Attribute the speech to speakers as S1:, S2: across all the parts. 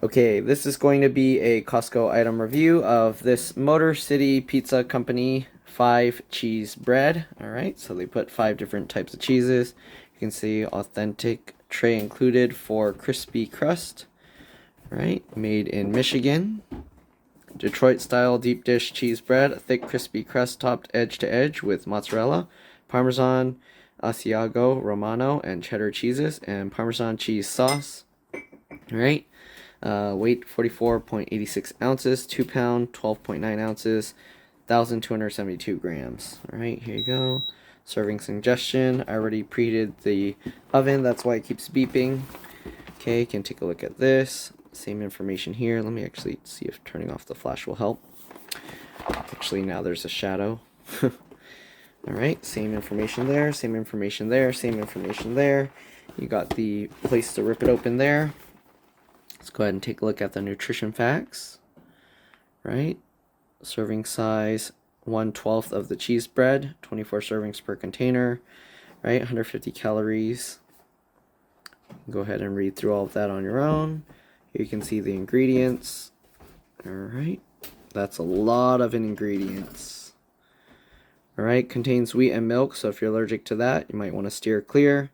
S1: Okay, this is going to be a Costco item review of this Motor City Pizza Company 5 cheese bread. Alright, so they put 5 different types of cheeses. You can see authentic tray included for crispy crust. Alright, made in Michigan. Detroit style deep dish cheese bread, a thick crispy crust topped edge to edge with mozzarella, Parmesan, Asiago Romano, and cheddar cheeses, and Parmesan cheese sauce. Alright. Weight 44.86 ounces, 2 pound, 12.9 ounces, 1,272 grams. Alright, here you go. Serving suggestion. I already preheated the oven, that's why it keeps beeping. Okay, you can take a look at this. Same information here. Let me actually see if turning off the flash will help. Actually, now there's a shadow. Alright, same information there, same information there, same information there. You got the place to rip it open there. Let's go ahead and take a look at the nutrition facts. Right, serving size 1/12 of the cheese bread, 24 servings per container. Right, 150 calories. Go ahead and read through all of that on your own. Here you can see the ingredients. Alright, that's a lot of ingredients. Alright, contains wheat and milk, so if you're allergic to that, you might want to steer clear.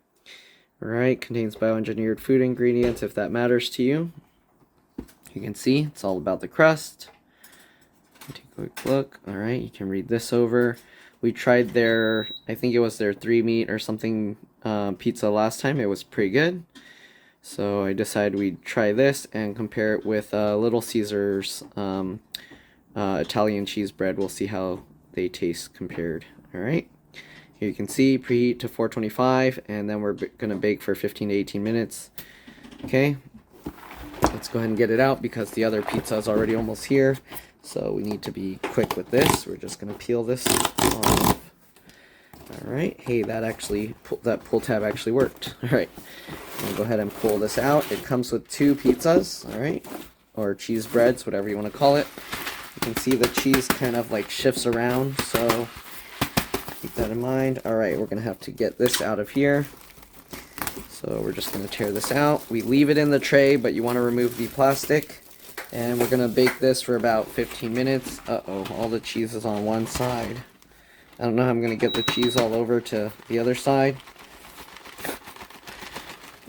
S1: Alright, contains bioengineered food ingredients if that matters to you. You can see it's all about the crust. Take a quick look. Alright, you can read this over. We tried their, I think it was their 3 meat or something pizza last time. It was pretty good. So I decided we'd try this and compare it with Little Caesars Italian cheese bread. We'll see how they taste compared. Alright. Here you can see preheat to 425, and then we're going to bake for 15 to 18 minutes. Okay, let's go ahead and get it out because the other pizza is already almost here. So we need to be quick with this. We're just going to peel this off. Alright, hey, that pull tab actually worked. Alright, I'm going to go ahead and pull this out. It comes with 2 pizzas, alright, or cheese breads, whatever you want to call it. You can see the cheese kind of like shifts around, so keep that in mind. Alright, we're going to have to get this out of here. So we're just going to tear this out. We leave it in the tray, but you want to remove the plastic. And we're going to bake this for about 15 minutes. Uh-oh, all the cheese is on one side. I don't know how I'm going to get the cheese all over to the other side.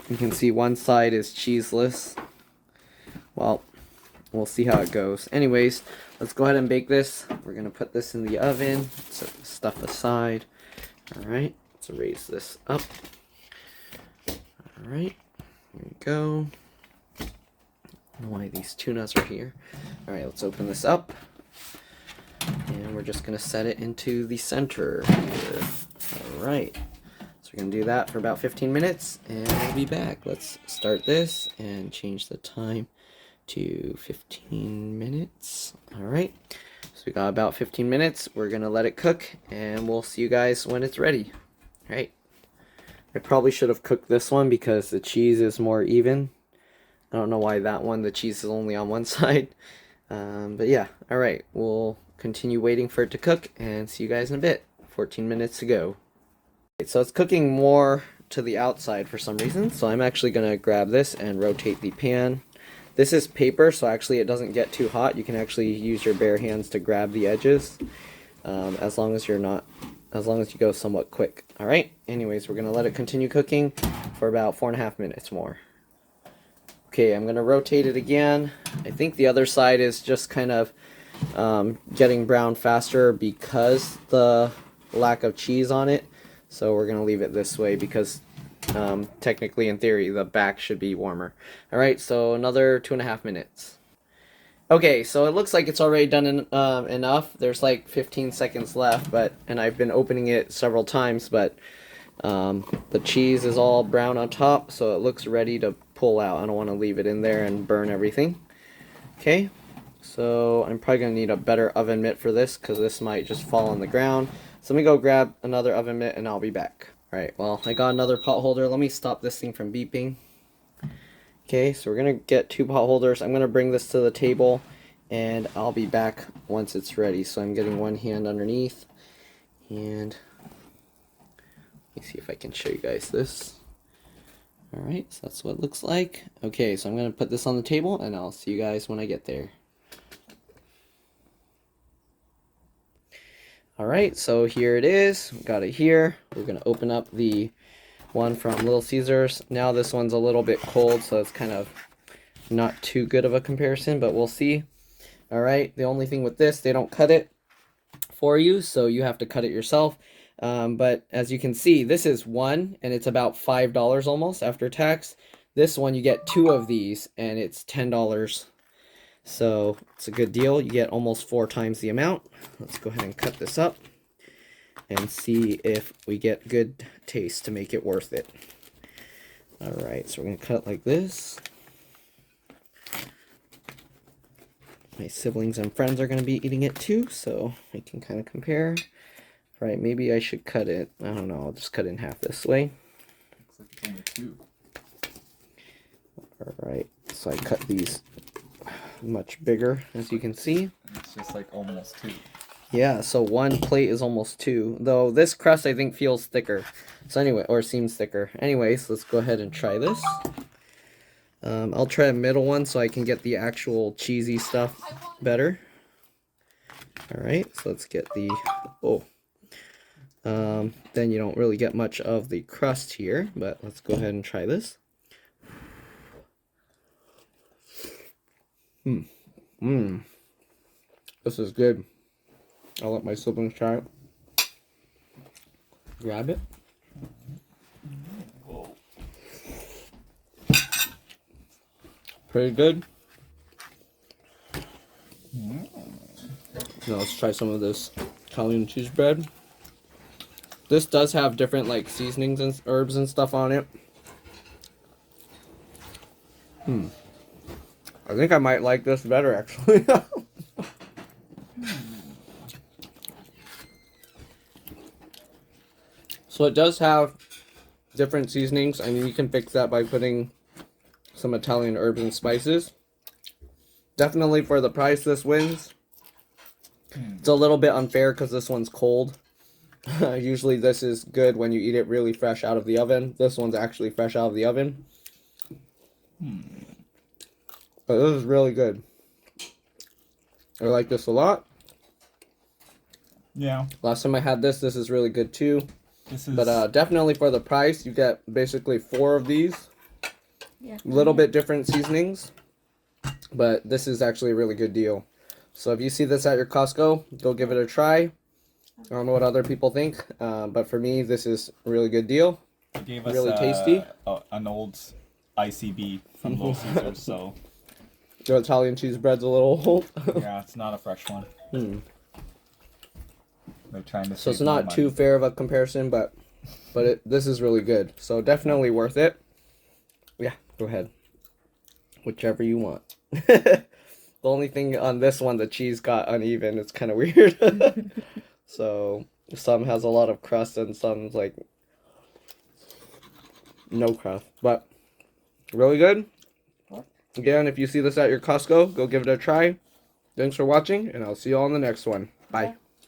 S1: You can see one side is cheeseless. Well, we'll see how it goes. Anyways, let's go ahead and bake this. We're going to put this in the oven. Set the stuff aside. Alright, let's raise this up. Alright, here we go. I don't know why these tunas are here. Alright, let's open this up. And we're just going to set it into the center here. Alright, so we're going to do that for about 15 minutes, and we'll be back. Let's start this and change the time to 15 minutes. Alright, so we got about 15 minutes. We're going to let it cook, and we'll see you guys when it's ready. Alright, I probably should have cooked this one because the cheese is more even. I don't know why that one, the cheese is only on one side. But yeah, alright, we'll continue waiting for it to cook and see you guys in a bit. 14 minutes to go. So it's cooking more to the outside for some reason, so I'm actually going to grab this and rotate the pan. This is paper, so actually it doesn't get too hot. You can actually use your bare hands to grab the edges, as long as you go somewhat quick. Alright, anyways, we're going to let it continue cooking for about 4.5 minutes more. Okay, I'm going to rotate it again. I think the other side is just kind of getting brown faster because the lack of cheese on it. So we're going to leave it this way because technically, in theory, the back should be warmer. Alright, so another 2.5 minutes. Okay, so it looks like it's already done enough. There's like 15 seconds left, and I've been opening it several times, but the cheese is all brown on top, so it looks ready to pull out. I don't want to leave it in there and burn everything. Okay, so I'm probably going to need a better oven mitt for this because this might just fall on the ground. So let me go grab another oven mitt and I'll be back. Alright, well, I got another pot holder. Let me stop this thing from beeping. Okay, so we're going to get 2 pot holders. I'm going to bring this to the table and I'll be back once it's ready. So I'm getting one hand underneath, and let me see if I can show you guys this. All right, so that's what it looks like. Okay, so I'm going to put this on the table, and I'll see you guys when I get there. All right, so here it is. We got it here. We're going to open up the one from Little Caesars. Now this one's a little bit cold, so it's kind of not too good of a comparison, but we'll see. All right, the only thing with this, they don't cut it for you, so you have to cut it yourself. But as you can see, this is one, and it's about $5 almost after tax. This one, you get 2 of these, and it's $10. So it's a good deal. You get almost 4 times the amount. Let's go ahead and cut this up and see if we get good taste to make it worth it. All right, so we're going to cut like this. My siblings and friends are going to be eating it too, so we can kind of compare. Right, maybe I should cut it. I don't know, I'll just cut it in half this way.
S2: Looks like it's only 2.
S1: Alright, so I cut these much bigger, as you can see.
S2: And it's just like almost 2.
S1: Yeah, so 1 plate is almost 2. Though this crust, I think, feels thicker. So anyway, or seems thicker. Anyways, let's go ahead and try this. I'll try a middle one so I can get the actual cheesy stuff better. Alright, so let's get the... Oh. Then you don't really get much of the crust here, but let's go ahead and try this. This is good. I'll let my siblings try it. Grab it. Pretty good. Now let's try some of this Italian cheese bread. This does have different like seasonings and herbs and stuff on it. I think I might like this better actually. So it does have different seasonings. I mean, you can fix that by putting some Italian herbs and spices. Definitely for the price, this wins. It's a little bit unfair because this one's cold. Usually this is good when you eat it really fresh out of the oven. This one's actually fresh out of the oven. But this is really good. I like this a lot.
S2: Yeah.
S1: Last time I had this is really good too.
S2: This is...
S1: But definitely for the price, you get basically 4 of these. Yeah. A little bit different seasonings. But this is actually a really good deal. So if you see this at your Costco, go give it a try. I don't know what other people think, but for me, this is a really good deal.
S2: It gave us
S1: really tasty.
S2: An old ICB from Little Caesars, so...
S1: The Italian cheese bread's a little old.
S2: Yeah, it's not a fresh one. They're trying to
S1: so it's not too fair of a comparison, but this is really good. So definitely worth it. Yeah, go ahead. Whichever you want. The only thing on this one, the cheese got uneven. It's kind of weird. So some has a lot of crust and some's like no crust. But really good. Again, if you see this at your Costco, go give it a try. Thanks for watching, and I'll see you all in the next one. Bye.